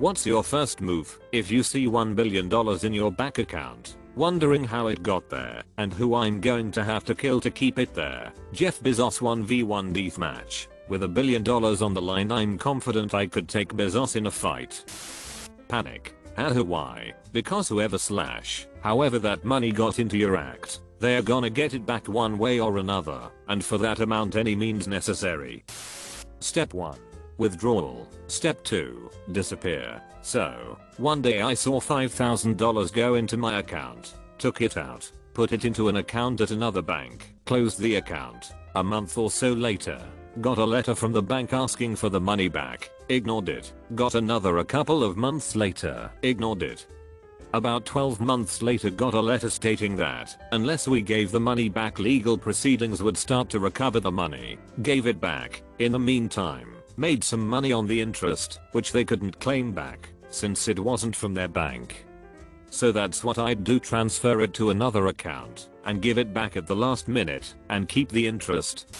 What's your first move if you see $1 billion in your bank account? Wondering how it got there and who I'm going to have to kill to keep it there. Jeff Bezos 1v1 deathmatch. With $1 billion on the line, I'm confident I could take Bezos in a fight. Panic. Why? Because however that money got into your act, they're gonna get it back one way or another, and for that amount any means necessary. Step 1. Withdrawal. Step 2. Disappear. So, one day I saw $5,000 go into my account, took it out, put it into an account at another bank, closed the account. A month or so later, got a letter from the bank asking for the money back, ignored it. Got another a couple of months later, ignored it. About 12 months later got a letter stating that, unless we gave the money back, legal proceedings would start to recover the money. Gave it back. In the meantime, made some money on the interest, which they couldn't claim back, since it wasn't from their bank. So that's what I'd do, transfer it to another account, and give it back at the last minute, and keep the interest.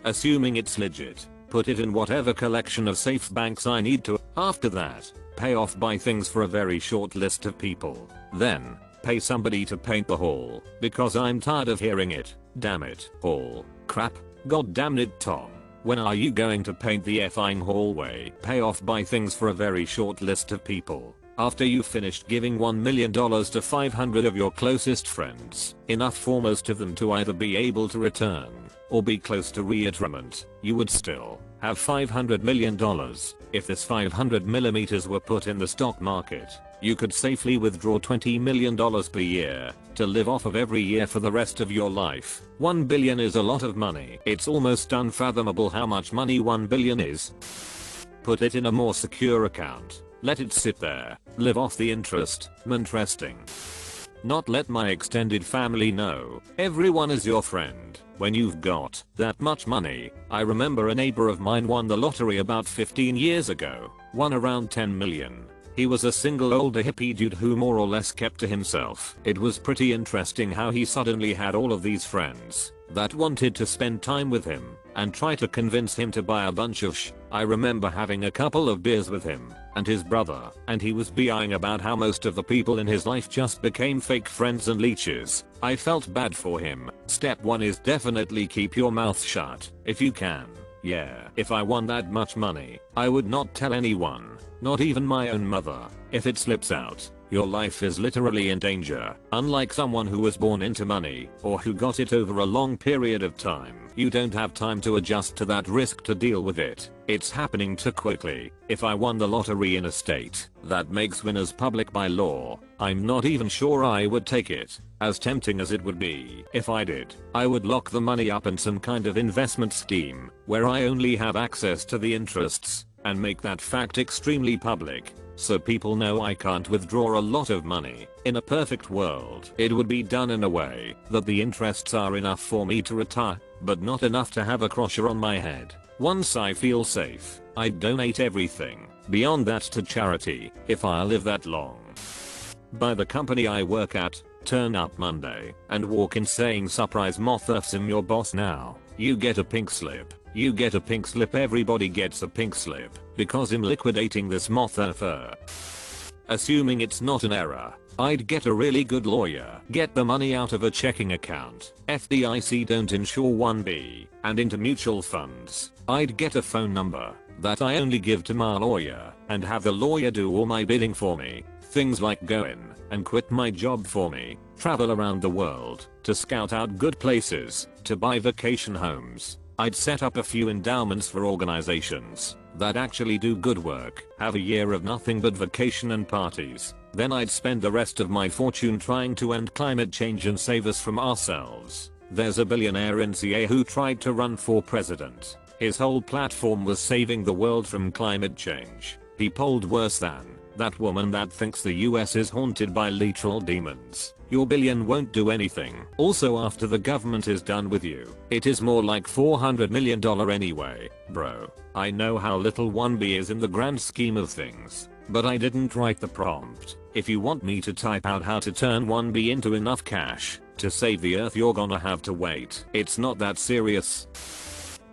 Assuming it's legit, put it in whatever collection of safe banks I need to. After that, pay off buy things for a very short list of people. Then, pay somebody to paint the hall, because I'm tired of hearing it. Damn it. Hall. Crap. God damn it, Tom. When are you going to paint the effing hallway? Pay off buy things for a very short list of people. After you finished giving $1 million to 500 of your closest friends, enough for most of them to either be able to return or be close to retirement, you would still have $500 million. If this 500 millimeters were put in the stock market, you could safely withdraw $20 million per year to live off of every year for the rest of your life. 1 billion is a lot of money. It's almost unfathomable how much money 1 billion is. Put it in a more secure account. Let it sit there. Live off the interest. Interesting. Not let my extended family know. Everyone is your friend when you've got that much money. I remember a neighbor of mine won the lottery about 15 years ago. Won around 10 million. He was a single older hippie dude who more or less kept to himself. It was pretty interesting how he suddenly had all of these friends that wanted to spend time with him and try to convince him to buy a bunch of I remember having a couple of beers with him and his brother, and he was BIing about how most of the people in his life just became fake friends and leeches. I felt bad for him. Step 1 is definitely keep your mouth shut if you can. Yeah, if I won that much money, I would not tell anyone, not even my own mother. If it slips out, your life is literally in danger. Unlike someone who was born into money or who got it over a long period of time, you don't have time to adjust to that risk to deal with it. It's happening too quickly. If I won the lottery in a state that makes winners public by law, I'm not even sure I would take it. As tempting as it would be, if I did, I would lock the money up in some kind of investment scheme where I only have access to the interests, and make that fact extremely public, so people know I can't withdraw a lot of money. In a perfect world, it would be done in a way that the interests are enough for me to retire, but not enough to have a crusher on my head. Once I feel safe, I'd donate everything beyond that to charity if I live that long. By the company I work at, turn up Monday and walk in saying surprise moth I'm your boss now. You get a pink slip. You get a pink slip. Everybody gets a pink slip because I'm liquidating this moth fur. Assuming it's not an error, I'd get a really good lawyer. Get the money out of a checking account. FDIC don't insure 1B and into mutual funds. I'd get a phone number that I only give to my lawyer and have the lawyer do all my bidding for me. Things like go in and quit my job for me, travel around the world to scout out good places to buy vacation homes. I'd set up a few endowments for organizations that actually do good work, have a year of nothing but vacation and parties. Then I'd spend the rest of my fortune trying to end climate change and save us from ourselves. There's a billionaire in CA who tried to run for president. His whole platform was saving the world from climate change. He polled worse than that woman that thinks the US is haunted by literal demons. Your billion won't do anything. Also, after the government is done with you, it is more like $400 million anyway. Bro, I know how little 1B is in the grand scheme of things, but I didn't write the prompt. If you want me to type out how to turn 1B into enough cash to save the earth, you're gonna have to wait. It's not that serious.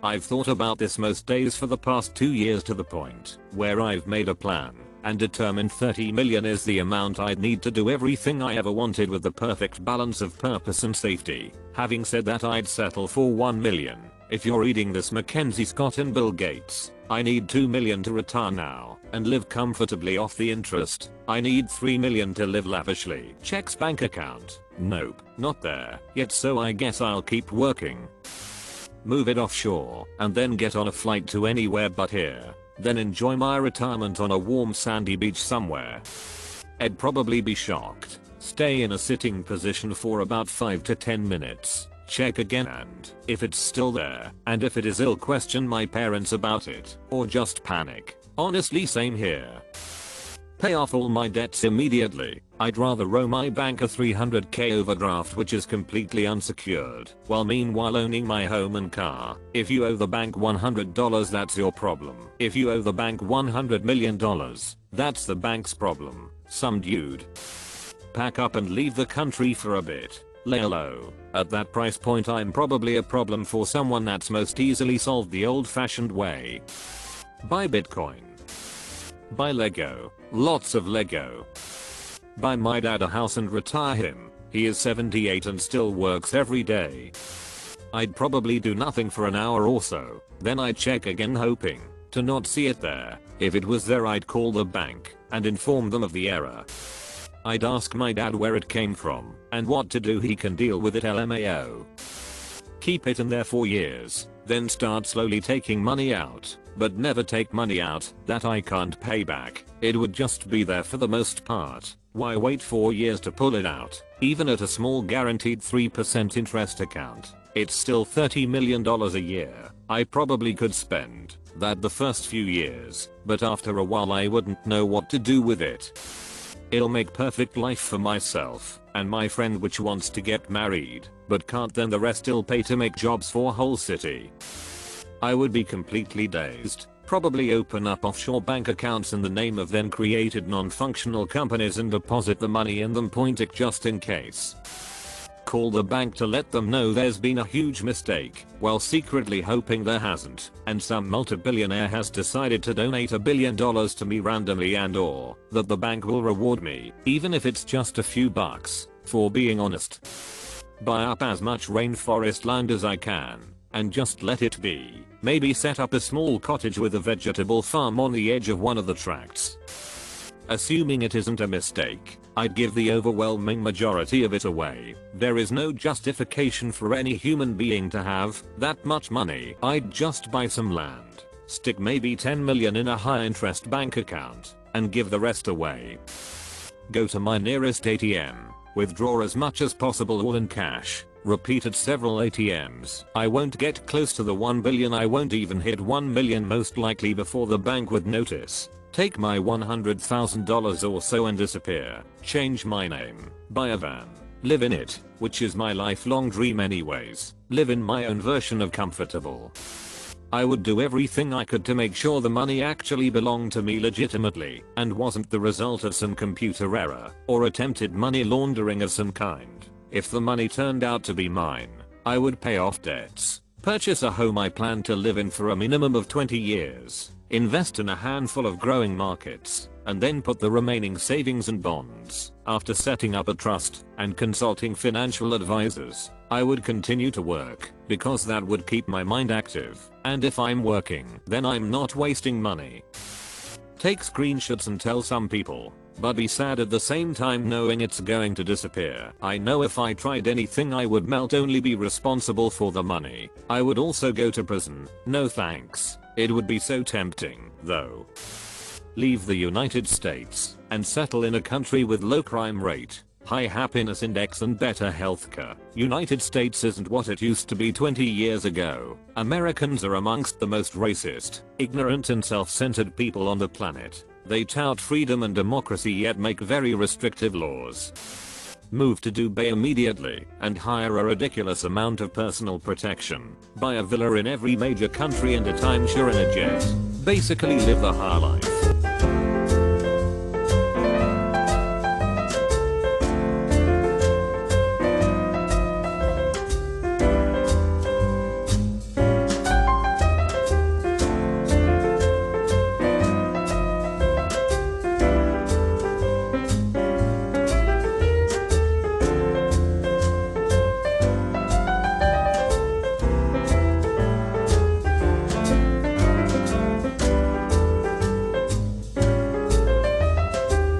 I've thought about this most days for the past 2 years to the point where I've made a plan and determined 30 million is the amount I'd need to do everything I ever wanted with the perfect balance of purpose and safety. Having said that, I'd settle for 1 million. If you're reading this, Mackenzie Scott and Bill Gates, I need 2 million to retire now and live comfortably off the interest. I need 3 million to live lavishly. Checks bank account. Nope, not there yet, so I guess I'll keep working. Move it offshore and then get on a flight to anywhere but here. Then enjoy my retirement on a warm sandy beach somewhere. I'd probably be shocked. Stay in a sitting position for about 5 to 10 minutes. Check again, and if it's still there, and if it is ill, question my parents about it, or just panic. Honestly, same here. Pay off all my debts immediately. I'd rather owe my bank a 300k overdraft which is completely unsecured, while meanwhile owning my home and car. If you owe the bank $100, that's your problem. If you owe the bank $100 million, that's the bank's problem. Some dude. Pack up and leave the country for a bit. Lay low. At that price point, I'm probably a problem for someone that's most easily solved the old-fashioned way. Buy Bitcoin. Buy Lego. Lots of Lego. Buy my dad a house and retire him. He is 78 and still works every day. I'd probably do nothing for an hour or so. Then I'd check again, hoping to not see it there. If it was there, I'd call the bank and inform them of the error. I'd ask my dad where it came from and what to do. He can deal with it, LMAO. Keep it in there for years, then start slowly taking money out, but never take money out that I can't pay back. It would just be there for the most part. Why wait 4 years to pull it out? Even at a small guaranteed 3% interest account, it's still $30 million a year. I probably could spend that the first few years, but after a while I wouldn't know what to do with it. It'll make perfect life for myself and my friend which wants to get married, but can't. Then the rest will pay to make jobs for whole city. I would be completely dazed. Probably open up offshore bank accounts in the name of then created non-functional companies and deposit the money in them, point it just in case. Call the bank to let them know there's been a huge mistake, while secretly hoping there hasn't, and some multi-billionaire has decided to donate $1 billion to me randomly, and/or that the bank will reward me, even if it's just a few bucks, for being honest. Buy up as much rainforest land as I can, and just let it be. Maybe set up a small cottage with a vegetable farm on the edge of one of the tracts. Assuming it isn't a mistake, I'd give the overwhelming majority of it away. There is no justification for any human being to have that much money. I'd just buy some land, stick maybe 10 million in a high interest bank account, and give the rest away. Go to my nearest ATM, withdraw as much as possible all in cash, repeat at several ATMs. I won't get close to the 1 billion, I won't even hit 1 million most likely before the bank would notice. Take my $100,000 or so and disappear. Change my name. Buy a van. Live in it, which is my lifelong dream anyways. Live in my own version of comfortable. I would do everything I could to make sure the money actually belonged to me legitimately and wasn't the result of some computer error or attempted money laundering of some kind. If the money turned out to be mine, I would pay off debts, purchase a home I plan to live in for a minimum of 20 years, invest in a handful of growing markets, and then put the remaining savings in bonds. After setting up a trust and consulting financial advisors, I would continue to work because that would keep my mind active, and if I'm working, then I'm not wasting money. Take screenshots and tell some people, but be sad at the same time knowing it's going to disappear. I know if I tried anything I would melt, only be responsible for the money. I would also go to prison. No thanks. It would be so tempting, though. Leave the United States and settle in a country with low crime rate, high happiness index, and better healthcare. United States isn't what it used to be 20 years ago. Americans are amongst the most racist, ignorant, and self-centered people on the planet. They tout freedom and democracy yet make very restrictive laws. Move to Dubai immediately and hire a ridiculous amount of personal protection. Buy a villa in every major country and a timeshare and a jet. Basically live the high life.